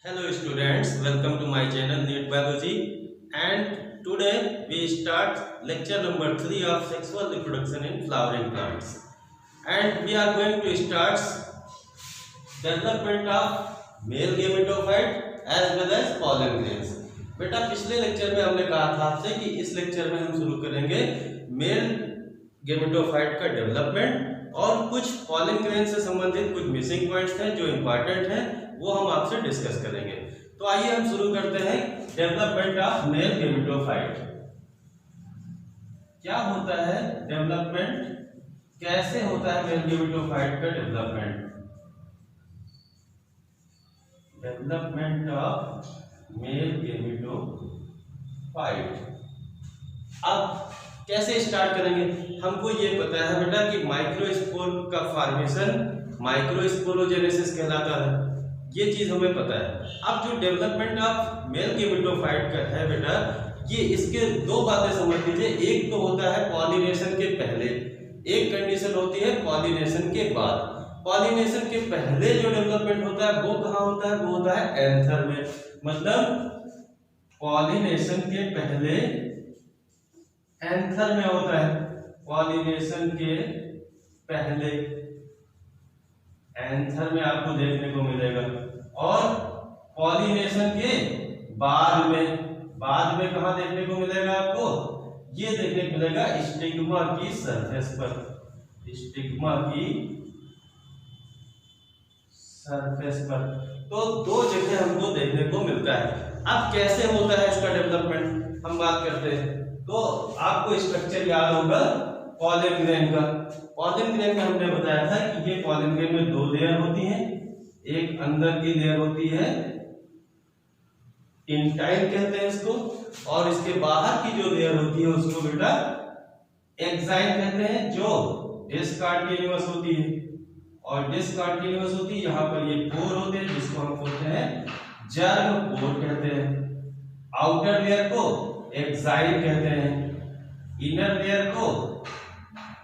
Hello students, welcome to my channel NEET Biology, and today we start lecture number 3 of sexual reproduction in flowering plants, and we are going to start development of male gametophyte as well as pollen grains. बेटा पिछले lecture में हमने कहा था आपसे कि इस lecture में हम शुरू करेंगे मेल गेमेटोफाइट का डेवलपमेंट और कुछ पॉलन ग्रेन से संबंधित कुछ मिसिंग पॉइंट्स हैं जो इंपॉर्टेंट हैं वो हम आपसे डिस्कस करेंगे। तो आइए हम शुरू करते हैं डेवलपमेंट ऑफ मेल गेमेटोफाइट। क्या होता है डेवलपमेंट, कैसे होता है मेल गेमेटोफाइट का development? Development of male gametophyte. अब कैसे स्टार्ट करेंगे? हमको ये पता है बेटा कि माइक्रोस्पोर का फॉर्मेशन माइक्रोस्पोरोजेनेसिस कहलाता है, ये चीज हमें पता है। अब जो डेवलपमेंट ऑफ मेल गेमेटोफाइट का है बेटा, ये इसके दो बातें समझ लीजिए। एक तो होता है पॉलिनेशन के पहले, एक कंडीशन होती है पॉलिनेशन के बाद। पॉलिनेशन के पहले जो डेवलपमेंट होता है वो कहाँ होता है? वो होता है एंथर में। मतलब पॉलिनेशन के पहले एंथर में होता है, पॉलिनेशन के पहले एंथर में आपको देखने को मिलेगा, और पॉलिनेशन के बाद में कहा देखने को मिलेगा आपको? ये देखने को मिलेगा स्टिग्मा की सरफेस पर, स्टिग्मा की सरफेस पर। तो दो जगह हमको देखने को मिलता है। अब कैसे होता है इसका डेवलपमेंट हम बात करते हैं, तो आपको स्ट्रक्चर याद होगा पॉलन ग्रेन का। पॉलन ग्रेन में हमने बताया था कि ये पॉलन ग्रेन में दो लेयर होती हैं। एक अंदर की लेयर होती है, इंटाइल कहते हैं इसको, और इसके बाहर की जो लेयर होती है उसको बेटा एक्साइल कहते हैं, जो डिसकंटिन्यूअस होती है। और डिसकंटिन्यूअस होती है, यहाँ पर ये पोर होते हैं जिसको हम बोलते हैं जर्म पोर कहते हैं। आउटर लेयर को एक्साइल कहते हैं, इनर लेयर को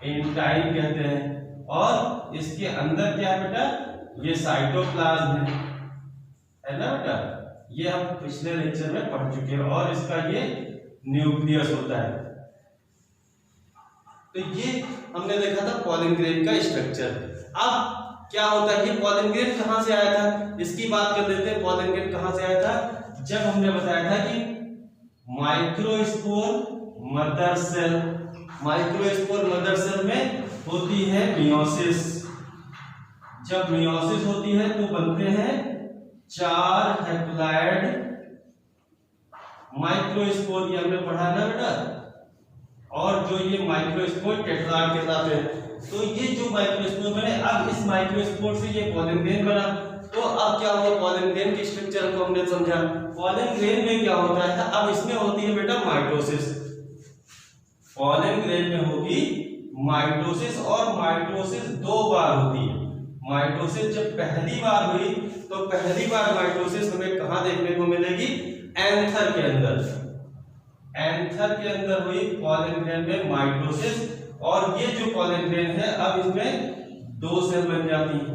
इंटाइल कहते हैं, और इसके अंदर क्या है बेटा? ये साइटोप्लाज्म है ना बेटा, ये हम पिछले लेक्चर में पढ़ चुके हैं। और इसका ये न्यूक्लियस होता है। तो ये हमने देखा था पॉलन ग्रेन का स्ट्रक्चर। अब क्या होता है कि पॉलन ग्रेन कहां से आया था, इसकी बात कर लेते हैं। पॉलन ग्रेन कहां से आया था? जब हमने बताया था कि microspore mother cell, microspore mother cell में होती है मियोसिस। जब मियोसिस होती है तो बनते हैं 4 हैप्लॉइड माइक्रोस्पोर, ये हमने पढ़ा ना बेटा। और जो ये माइक्रोस्पोर टेट्राड कहलाते हैं। तो ये जो माइक्रोस्पोर बने, अब इस माइक्रोस्पोर से ये पॉलन ग्रेन बना। तो अब क्या हुआ? पॉलन ग्रेन के स्ट्रक्चर को हमने समझा। पॉलन ग्रेन में क्या होता है? अब इसमें होती है बेटा माइटोसिस। पॉलन ग्रेन में होगी माइटोसिस, और माइटोसिस 2 बार होती है। माइटोसिस जब पहली बार हुई तो पहली बार माइटोसिस हमें कहां देखने को मिलेगी? एंथर के अंदर। एंथर के अंदर हुई पॉलन ग्रेन में माइटोसिस, और ये जो पॉलन ग्रेन है अब इसमें 2 सेल बन जाती हैं,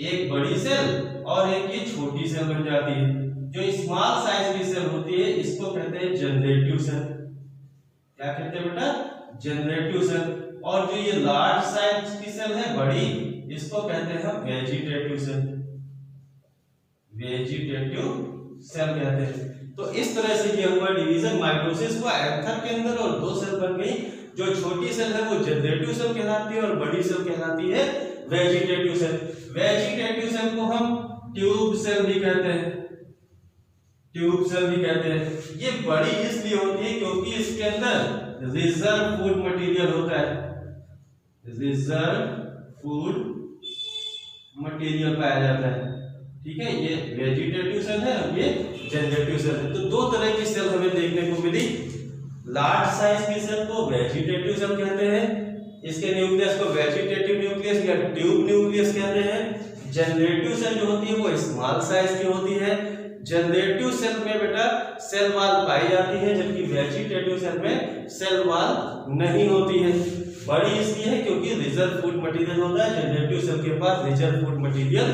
एक बड़ी सेल और एक ये छोटी सेल बन जाती है। जो स्मॉल साइज की सेल होती है इसको कहते हैं जनरेटिव सेल। क्या कहते हैं बेटा? Generative cell. और जो ये लार्ज साइज की सेल है बड़ी, इसको कहते हैं वेजिटेटिव सेल। वेजिटेटिव सेल कहते हैं। तो इस तरह से ये हुआ डिवीजन। माइटोसिस हुआ एंथर के अंदर और 2 सेल बन गई। जो छोटी सेल है वो जनरेटिव सेल कहलाती है और बड़ी सेल कहलाती है वेजिटेटिव सेल। वेजिटेटिव सेल को हम ट्यूब सेल भी कहते हैं, ट्यूब सेल भी कहते हैं। ये बड़ी इसलिए होती है क्योंकि इसके अंदर रिजर्व फूड मटेरियल होता है, रिजर्व फूड मटेरियल पाया जाता है। ठीक है, ये वेजिटेटिव सेल है और ये जनरेटिव सेल है। तो 2 तरह की सेल हमें देखने को मिली। लार्ज साइज की सेल को वेजिटेटिव सेल कहते हैं, इसके न्यूक्लियस को वेजिटेटिव न्यूक्लियस या ट्यूब न्यूक्लियस कहते हैं। जनरेटिव सेल जो होती है वो स्मॉल साइज की होती है। जनरेटिव सेल में बेटा सेल वॉल पाई जाती है, जबकि वेजिटेटिव सेल में सेल वॉल नहीं होती है। बड़ी इसलिए है क्योंकि रिजर्व फूड मटेरियल होता है, जनरेटिव सेल के पास रिजर्व फूड मटेरियल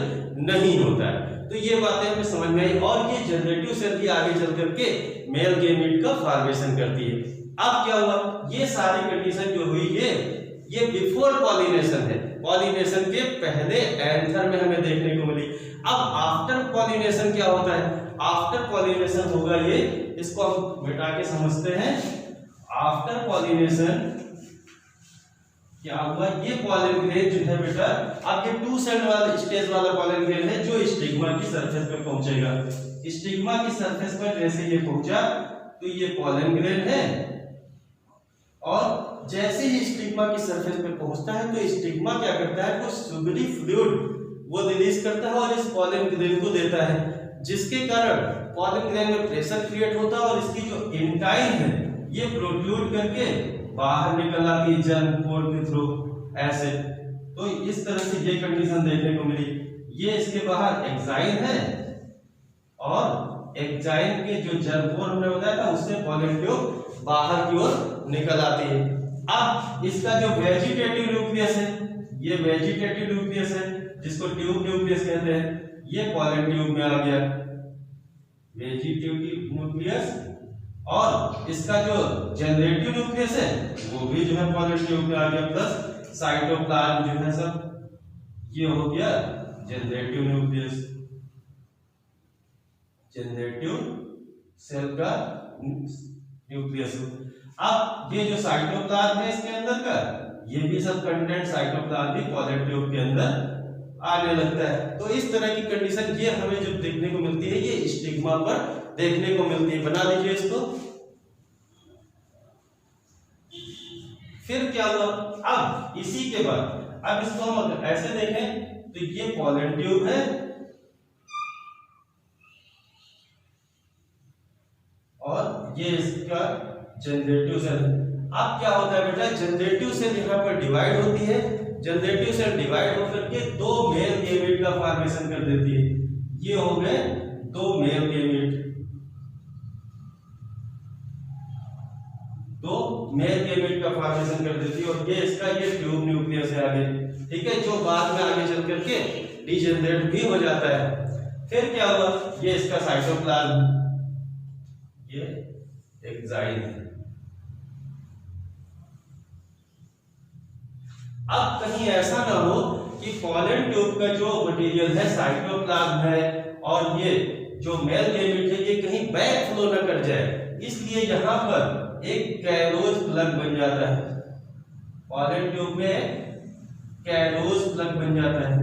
नहीं होता है। तो ये बातें हमें समझ में आई। और ये जनरेटिव सेल भी आगे चल करके मेल गैमेट का फॉर्मेशन करती है। अब क्या हुआ, ये सारी कंडीशन जो हुई ये बिफोर पॉलिनेशन है, पॉलिनेशन के पहले एंथर में हमें देखने को मिली। अब आफ्टर पॉलिनेशन क्या होता है, आफ्टर पॉलिनेशन होगा ये, इसको हम मिटा के समझते हैं। आफ्टर पॉलिनेशन क्या हुआ, ये पॉलन ग्रेन जो है बेटा, अब ये 2 सेल वाला स्टेज वाला पॉलन ग्रेन है जो स्टिग्मा की सरफेस पर पहुंचेगा। स्टिग्मा की सरफेस पर जैसे ये पहुंचा तो ये पॉलन ग्रेन है, और जैसे ही स्टिग्मा की सरफेस पे पहुंचता है तो स्टिग्मा क्या करता है, कुछ सुगरी फ्लूइड वो रिलीज करता है और इस पॉलन ग्रेन को देता है, जिसके कारण पॉलन ग्रेन में प्रेशर क्रिएट होता है और इसकी जो इंटाइन है ये प्रोट्रूड करके बाहर निकल आती है जर्मपोर के थ्रू ऐसे। तो इस तरह से ये कंडीशन देखने को मिली। ये इसके बाहर एक्साइन है और एक्साइन के जो जर्मपोर हमने बताया था उससे पॉलन ट्यूब बाहर की ओर निकल आती है। अब इसका जो वेजिटेटिव न्यूक्लियस है, ये वेजिटेटिव न्यूक्लियस है जिसको ट्यूब न्यूक्लियस कहते हैं, ये पॉलन ट्यूब में आ गया वेजिटेटिव न्यूक्लियस, और इसका जो जनरेटिव न्यूक्लियस है वो भी जो है पॉलन ट्यूब में आ गया, प्लस साइटोप्लाज्म जो है सब ये हो गया जनरेटिव न्यूक्लियस, जनरेटिव सेल का न्यूक्लियस। अब ये जो साइटोप्लाज्म है इसके अंदर का, ये भी सब कंटेंट साइटोप्लाज्म भी पॉलन ट्यूब के अंदर आने लगता है। तो इस तरह की कंडीशन ये हमें जो देखने को मिलती है ये स्टिग्मा पर देखने को मिलती है। बना लीजिए इसको। फिर क्या हुआ, अब इसी के बाद अब इसको हम अगर ऐसे देखें तो ये पॉलन ट्यूब है और ये इसका जनरेटिव सेल है। अब क्या होता है बेटा, जनरेटिव सेल यहाँ पर डिवाइड होती है, जनरेटिव सेल डिवाइड होकर के 2 मेल गैमेट का फॉर्मेशन कर देती है। ये हो गए 2 मेल गैमेट, 2 मेल गैमेट का फॉर्मेशन कर देती है, और ये इसका ये ट्यूब न्यूक्लियस है आगे, ठीक है, जो बाद में आगे चल करके डीजेनरेट भी हो जाता है। फिर क्या हुआ, ये इसका साइटोप्लाज्म, ये एक्साइन है। अब कहीं ऐसा ना हो कि पॉलन ट्यूब का जो मटेरियल है साइटोप्लाज्म है और ये जो मेल गैमेट है ये कहीं बैक फ्लो न कर जाए, इसलिए यहां पर एक कैलोज प्लग बन जाता है। पॉलन ट्यूब में कैलोज प्लग बन जाता है,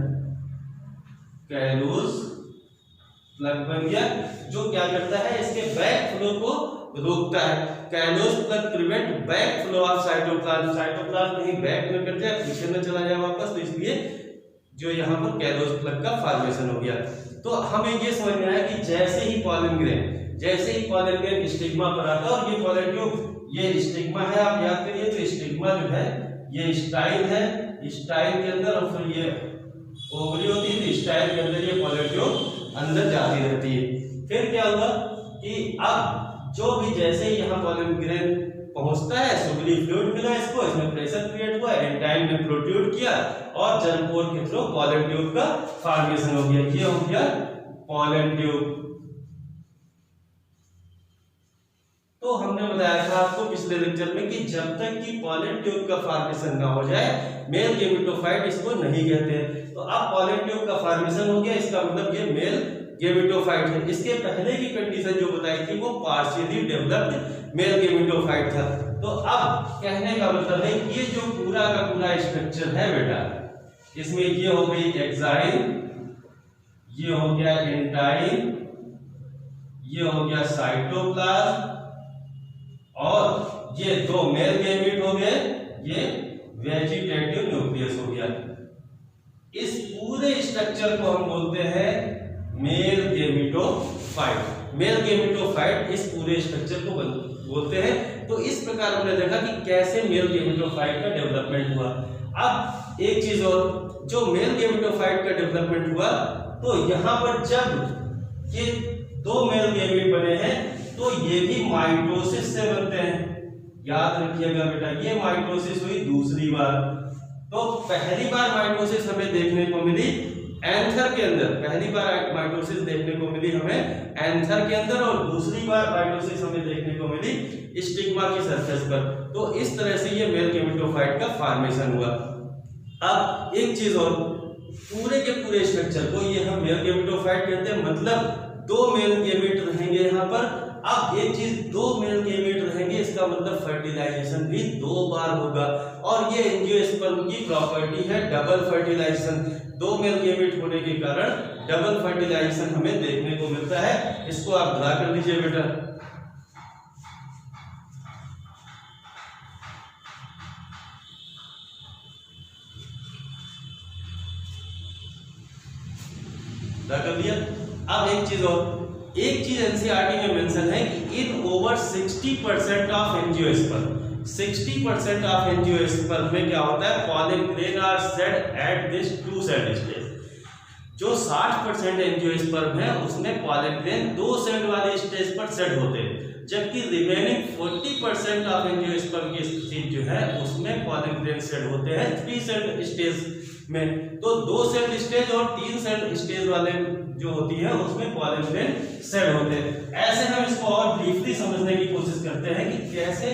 कैलोज प्लग बन गया जो क्या करता है, इसके बैक फ्लो को रोकता है। Callose plug prevent back flow of cytoplasm, cytoplasm कहीं बैक न कर जाए, पीछे न चला जाए वापस, तो इसलिए जो यहाँ पर कैलोज प्लग का फॉर्मेशन हो गया। तो हमें ये समझ में आया कि जैसे ही पॉलन ग्रेन स्टिग्मा पर आता है, और ये पॉलन ट्यूब ये स्टिग्मा है, आप याद करिए, तो स्टिग्मा जो है ये स्टाइल है, स्टाइल के अंदर, और फिर ये ओवरी होती है, तो स्टाइल के अंदर ये पॉलन ट्यूब अंदर जाती रहती है। फिर क्या हुआ कि अब जो भी जैसे ही यहाँ पॉलन ग्रेन पहुंचता है, सुगरी फ्लूइड मिला इसको, इसमें प्रेशर क्रिएट हुआ, एंटाइन में प्रोट्रूड किया और जर्मपोर के थ्रू पॉलन ट्यूब का फॉर्मेशन हो गया। ये हो गया पॉलन ट्यूब। तो हमने बताया था आपको पिछले लेक्चर में कि जब तक कि पॉलन ट्यूब का फॉर्मेशन ना हो जाए मेल गैमेटोफाइट इसको नहीं कहते। तो अब पॉलन ट्यूब का फॉर्मेशन हो गया, इसका मतलब ये मेल गैमेटोफाइट है। इसके पहले की कंडीशन जो बताई थी वो पार्शियली डेवलप्ड मेल गैमेटोफाइट था। तो अब कहने का मतलब है ये जो पूरा का पूरा स्ट्रक्चर है बेटा, इसमें ये हो गई एक्साइन, ये हो गया एंटाइन, ये हो गया साइटोप्लाज्म, और ये 2 मेल गैमेट हो गए, ये वेजिटेटिव न्यूक्लियस हो गया। इस पूरे स्ट्रक्चर को हम बोलते हैं मेल गैमेटोफाइट। मेल गैमेटोफाइट इस पूरे स्ट्रक्चर को बोलते हैं। तो इस प्रकार हमने देखा कि कैसे मेल गैमेटोफाइट का डेवलपमेंट हुआ। अब एक चीज और, जो मेल गैमेटोफाइट का डेवलपमेंट हुआ, तो यहां पर जब ये 2 मेल गैमेट बने हैं तो ये भी माइटोसिस से बनते हैं। याद रखिएगा बेटा, ये माइटोसिस हुई दूसरी बार। तो पहली बार माइटोसिस हमें देखने को मिली एंथर के अंदर पहली बार माइटोसिस देखने को मिली हमें एंथर के अंदर, और दूसरी बार माइटोसिस हमें देखने को मिली स्टिग्मा की सरफेस पर। तो इस तरह से ये मेल गेमेटोफाइट का फॉर्मेशन हुआ। अब एक चीज और, पूरे के पूरे स्ट्रक्चर को ये हम मेल गेमेटोफाइट कहते हैं, मतलब 2 मेल गेमेट रहेंगे यहाँ पर। अब एक चीज, 2 मेल गेमेट रहेंगे, इसका मतलब फर्टिलाइजेशन भी 2 बार होगा, और ये एंजियोस्पर्म की प्रॉपर्टी है डबल फर्टिलाइजेशन। 2 मेल गेमेट होने के कारण डबल फर्टिलाइजेशन हमें देखने को मिलता है। इसको आप ड्रा कर लीजिए बेटा। ड्रा कर लिया। अब एक चीज और, एक चीज एनसीईआरटी में मेंशन है कि in over 60% of angiosperm, 60% of angiosperm में क्या होता है, pollen grain are shed at this 2 cell stage. जो 60% एंजियोस्पर्म है उसमें पॉलन ग्रेन 2 सेल वाले स्टेज पर सेट होते हैं, जबकि रिमेनिंग 40% ऑफ एंजियोस्पर्म की स्थिति जो है उसमें पॉलन ग्रेन सेट होते हैं 3 सेल स्टेज में। तो 2 सेल स्टेज और 3 सेल स्टेज वाले जो होती है उसमें पॉलन ग्रेन सेट होते हैं। ऐसे हम इसको और ब्रीफली समझने की कोशिश करते हैं कि कैसे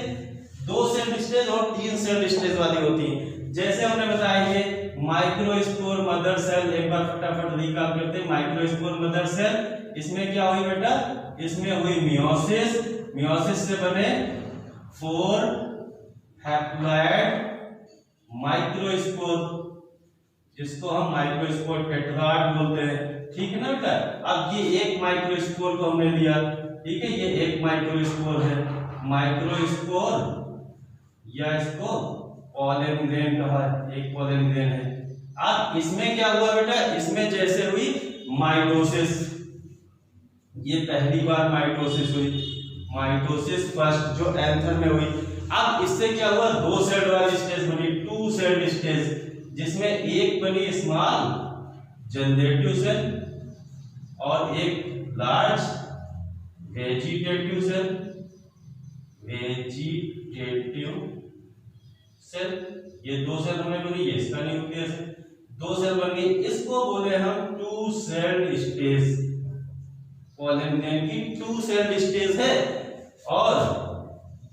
2 सेल स्टेज और 3 सेल स्टेज वाली होती हैं। जैसे हमने बताया ये माइक्रोस्पोर मदर सेल, एक बार फटाफट रिकैप करते हैं। माइक्रोस्पोर मदर सेल, इसमें क्या हुई बेटा, इसमें हुई मियोसिस, मियोसिस से बने 4 हैप्लॉइड माइक्रोस्पोर, जिसको हम माइक्रोस्पोर टेट्राड बोलते हैं, ठीक है ना बेटा। अब ये एक माइक्रोस्पोर को हमने लिया, ठीक है, ये एक माइक्रोस्पोर है, माइक्रोस्पोर या इसको पॉलन ग्रेन कहा, एक पॉलन ग्रेन है। अब इसमें क्या हुआ बेटा, इसमें जैसे हुई माइटोसिस, ये पहली बार माइटोसिस हुई, माइटोसिस फर्स्ट जो एंथर में हुई। अब इससे क्या हुआ, 2 सेल वाली स्टेज बनी, 2 सेल स्टेज, जिसमें एक बनी स्मॉल जनरेटिव सेल और एक large vegetative cell, vegetative cell. ये 2 सेल हमें बनी, ये इसका न्यूक्लियस है, 2 सेल बन गई, इसको बोले हम 2 सेल स्टेज। पॉलन ग्रेन की 2 सेल स्टेज है, और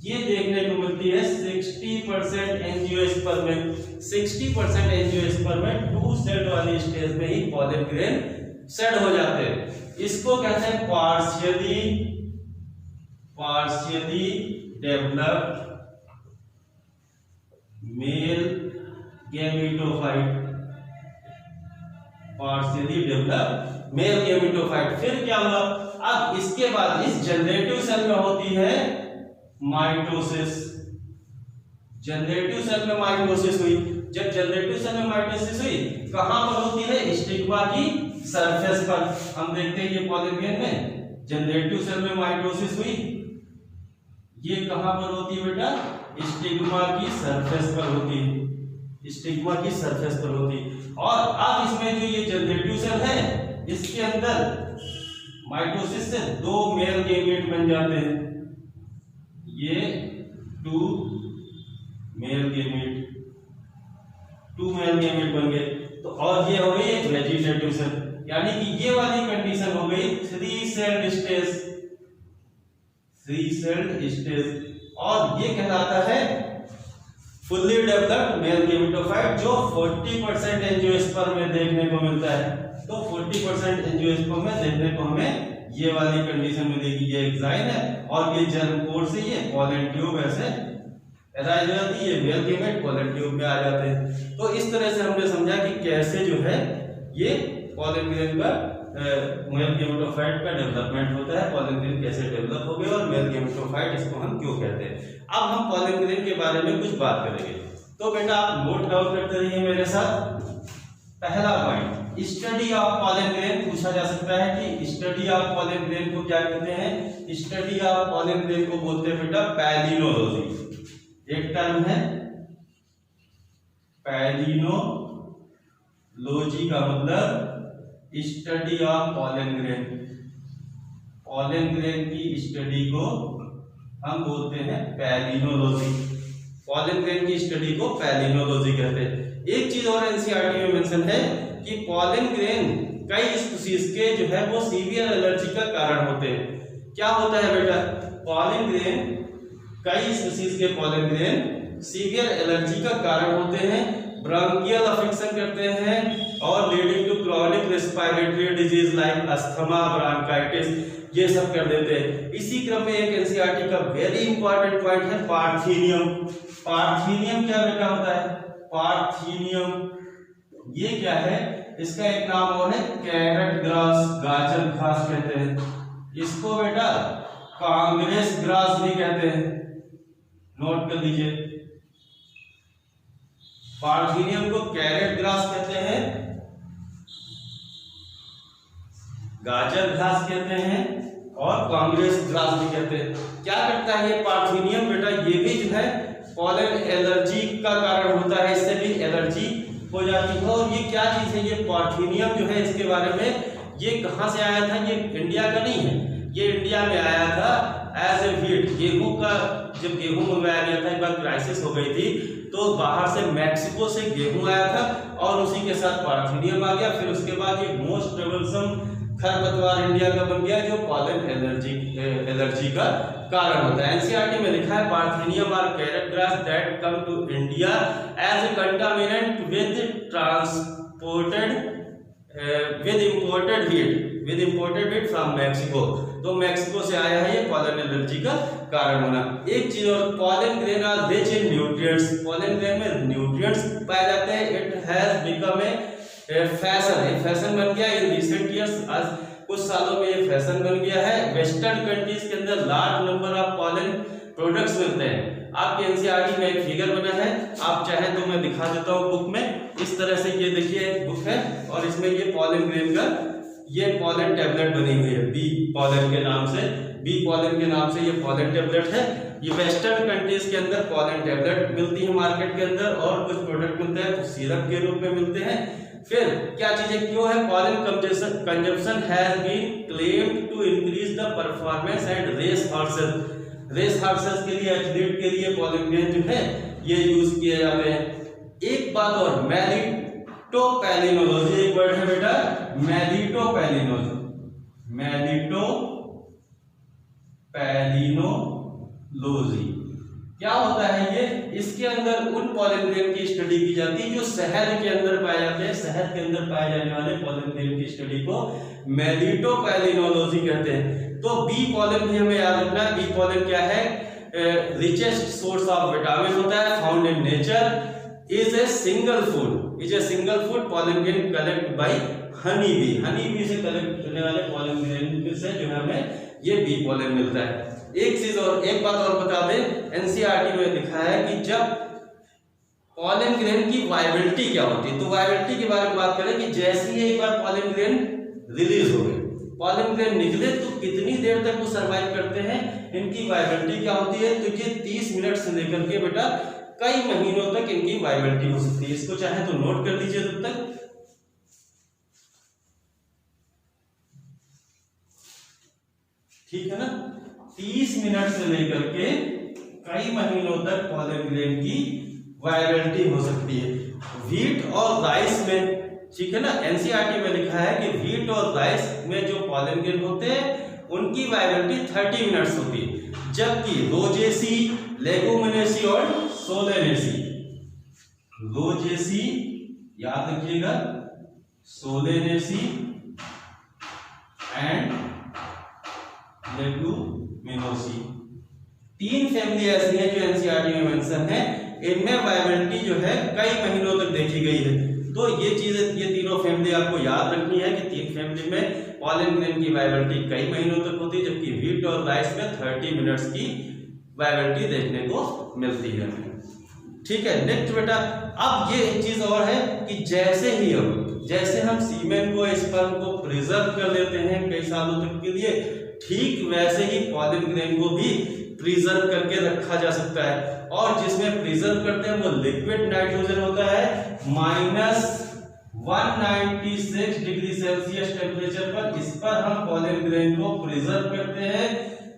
ये देखने को मिलती है 60% एंजियोस्पर्म में, 60% एंजियोस्पर्म में 2 सेल वाली स्टेज में ही पॉलन ग्रेन सेट हो जाते हैं। इसको कहते हैं partially developed male gametophyte, partially developed male gametophyte. फिर क्या हुआ, अब इसके बाद इस जनरेटिव सेल में होती है माइटोसिस, जनरेटिव सेल में माइटोसिस हुई। जब जनरेटिव सेल में माइटोसिस हुई, कहां पर होती है, स्टिग्मा की सरफेस पर। हम देखते हैं ये पॉलन ग्रेन में जनरेटिव सेल में माइटोसिस हुई, ये कहां पर होती है बेटा, स्टिग्मा की सरफेस पर होती है, स्टिग्मा की सरफेस पर होती है। और अब इसमें जो ये जनरेटिव सेल है, इसके अंदर माइटोसिस से 2 मेल गैमेट बन जाते हैं, ये 2 मेल गैमेट बन गए। तो और ये हो गई एक वेजिटेटिव सेल, यानी कि ये वाली कंडीशन हो गई 3 सेल स्टेज, 3 सेल स्टेज। और ये कहलाता है फुल्ली डेवलप्ड मेल गैमेटोफाइट, जो 40% एंजियोस्पर्म में देखने को मिलता है। तो 40% एंजियोस्पर्म में देखने को हमें ये वाली कंडीशन मिलेगी। ये एक्साइन है, और ये जर्म कोर से ये पॉलन ट्यूब ऐसे अराइज हो जाती है, ये मेल गैमेट पॉलन ट्यूब में आ जाते हैं। तो इस तरह से हमने समझा कि कैसे जो है ये पॉलन ग्रेन का मेल गैमेटोफाइट का डेवलपमेंट होता है, पॉलन ग्रेन कैसे डेवलप हो गया और मेल गैमेटोफाइट इसको हम क्यों कहते हैं। अब हम पॉलन ग्रेन के बारे में कुछ बात करेंगे। तो बेटा आप नोट डाउन करते रहिए मेरे साथ। पहला point, study of pollen grain पूछा जा सकता है कि स्टडी ऑफ पॉलन ग्रेन को क्या कहते हैं। स्टडी ऑफ पॉलन ग्रेन को बोलते हैं बेटा पैलिनोलॉजी। एक टर्म है पैलिनोलॉजी, का मतलब study of pollen grain. Pollen grain की स्टडी को हम बोलते हैं पैलिनोलॉजी। पॉलन ग्रेन की स्टडी को पैलिनोलॉजी कहते हैं। एक चीज और एनसीईआरटी में मेंशन है कि पॉलन ग्रेन कई स्पीशीज के जो है वो सीवियर एलर्जी का कारण होते हैं। क्या होता है बेटा, पॉलन ग्रेन, कई स्पीशीज के पॉलन ग्रेन सीवियर एलर्जी का कारण होते हैं, ब्रोंकियल अफेक्शन करते हैं और leading to chronic respiratory disease like asthma, bronchitis, ये सब कर देते हैं। इसी क्रम में एक एनसीईआरटी का वेरी इंपॉर्टेंट पॉइंट है पार्थीनियम। पार्थीनियम क्या बेटा होता है, पार्थीनियम ये क्या है, इसका एक नाम और है कैरेट ग्रास, गाजर घास कहते हैं। इसको बेटा कांग्रेस ग्रास भी कहते हैं, नोट कर लीजिए। पार्थीनियम को कैरेट ग्रास कहते हैं, गाजर घास कहते हैं और कांग्रेस ग्रास भी कहते हैं। क्या करता है ये पार्थीनियम बेटा, ये भी जो है पॉलन एलर्जी का कारण होता है, इससे भी एलर्जी हो जाती है। और ये क्या चीज है, ये पार्थीनियम जो है, इसके बारे में ये कहां से आया था, ये इंडिया का नहीं है, ये इंडिया में आया था एज ए वीट। गेहूं का जब गेहूं मंगवाया गया था, एक बार क्राइसिस हो गई थी, तो बाहर से मैक्सिको से गेहूं आया था और उसी के साथ पार्थीनियम आ गया। फिर उसके बाद ये मोस्ट ट्रेवलसम खरपतवार इंडिया का बन गया, जो पॉलन एलर्जी का कारण होता है। एनसीईआरटी में लिखा है parthenium or carrot grass that come to India as a contaminant with transported with imported wheat from Mexico. तो मैक्सिको से आया है ये पॉलन एलर्जी का कारण होना। एक चीज और, pollen grain are rich in nutrients. Pollen grain में न्यूट्रिएंट्स पाए जाते हैं। It has become a fashion बन गया इन रिसेंट ईयर्स, आज कुछ सालों में ये फैशन बन गया है। वेस्टर्न कंट्रीज के अंदर large number of pollen products मिलते हैं। आपके एनसीईआरटी में एक फिगर बना है, आप चाहे तो मैं दिखा देता हूँ बुक में। इस तरह से ये देखिए एक बुक है और इसमें ये पॉलन ग्रेन का ये पॉलन टैबलेट बनी हुई है, बी पॉलन के नाम से, बी पॉलन के नाम से ये पॉलन टैबलेट है। ये वेस्टर्न कंट्रीज के अंदर पॉलन टैबलेट मिलती है मार्केट के अंदर, और कुछ प्रोडक्ट मिलते हैं तो सिरप के रूप में मिलते हैं। फिर क्या चीजें क्यों है, pollen consumption has been claimed to increase the performance and race horses के लिए, एथलीट के लिए पॉलन ग्रेन जो है ये यूज किए जाते हैं। एक बात और, मेलिटोपैलिनोलॉजी एक वर्ड है बेटा, मेलिटोपैलिनोलॉजी क्या होता है ये, इसके अंदर उन पॉलन ग्रेन की स्टडी की जाती है जो शहद के अंदर पाए जाते हैं। शहद के अंदर पाए जाने वाले पॉलन ग्रेन की स्टडी को मेलिटोपैलिनोलॉजी कहते हैं। तो बी पॉलन भी हमें याद रखना है। बी पॉलन क्या है, रिचेस्ट सोर्स ऑफ विटामिन होता है, found in nature, is a single food pollen grain collect by honey bee से कलेक्ट करने वाले पॉलन ग्रेन से जो है हमें ये बी पॉलन मिलता है। एक चीज और, एक बात और बता दें, एनसीईआरटी में लिखा है कि जब पॉलन ग्रेन की वायबिलिटी क्या होती है, तो वायबिलिटी के बारे में बात करें कि जैसे ही एक बार पॉलन ग्रेन रिलीज हो गए, पॉलन ग्रेन निकले तो कितनी देर तक वो सरवाइव करते हैं, इनकी वायबिलिटी क्या होती है। तो ये 30 मिनट से लेकर के बेटा कई महीनों तक इनकी वायबिलिटी हो सकती है। इसको चाहे तो नोट कर लीजिए तब तक। ठीक है ना, 30 मिनट से लेकर के कई महीनों तक पॉलन ग्रेन की वायबिलिटी हो सकती है। व्हीट और राइस में, ठीक है ना, एनसीईआरटी में लिखा है कि व्हीट और राइस में जो पॉलन ग्रेन होते हैं उनकी वायबिलिटी 30 मिनट्स होती है, जबकि रोजेसी, लेगुमिनेसी और सोलेनेसी, रोजेसी याद रखिएगा, सोलेनेसी एंड लेगुमिनोसी, 3 फैमिली ऐसी हैं जो एनसीईआरटी में मेंशन है। इनमें वायबिलिटी जो है कई महीनों तक देखी गई है। तो ये चीजें, ये तीनों फैमिली आपको याद रखनी है कि 3 फैमिली में पॉलन ग्रेन की वायबिलिटी कई महीनों तक होती है, जबकि व्हीट और राइस में 30 मिनट्स की वायबिलिटी देखने को मिलती है। ठीक है, नेक्स्ट बेटा, अब ये एक चीज और है कि जैसे हम सीमेन को, स्पर्म को प्रिजर्व कर लेते हैं कई सालों तक के लिए, ठीक वैसे ही पॉलन ग्रेन को भी प्रिजर्व करके रखा जा सकता है। और जिसमें प्रिजर्व करते हैं वो लिक्विड नाइट्रोजन होता है, -196 डिग्री सेल्सियस टेम्परेचर पर। इस पर हम पॉलन ग्रेन को प्रिजर्व करते हैं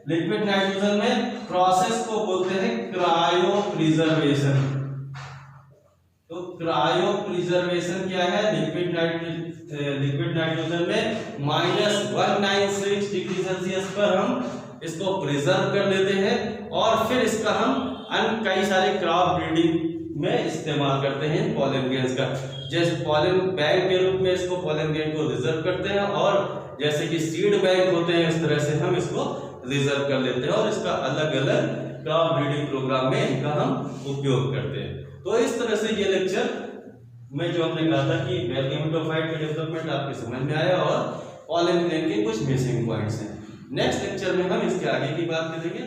लिक्विड नाइट्रोजन में। प्रोसेस को बोलते हैं क्रायो प्रिजर्वेशन। तो क्रायो प्रिजर्वेशन क्या है, लिक्विड नाइट्रोजन में -196 डिग्री सेल्सियस पर हम इसको प्रिजर्व कर लेते हैं और फिर इसका हम कई सारे क्रॉप ब्रीडिंग में इस्तेमाल करते हैं पॉलन ग्रेन्स का। जैसे पॉलन बैंक के रूप में इसको पॉलन ग्रेन को रिजर्व करते हैं और जैसे कि सीड बैंक होते हैं, इस तरह से हम इसको रिजर्व कर लेते हैं और इसका अलग अलग क्रॉप ब्रीडिंग प्रोग्राम में इनका हम उपयोग करते हैं। तो इस तरह से ये लेक्चर में जो हमने कहा था कि बेल गेमेटोफाइट का डेवलपमेंट आपके समझ में आया और पॉलन ग्रेन के कुछ मिसिंग पॉइंट्स हैं। नेक्स्ट लेक्चर में हम इसके आगे की बात करेंगे।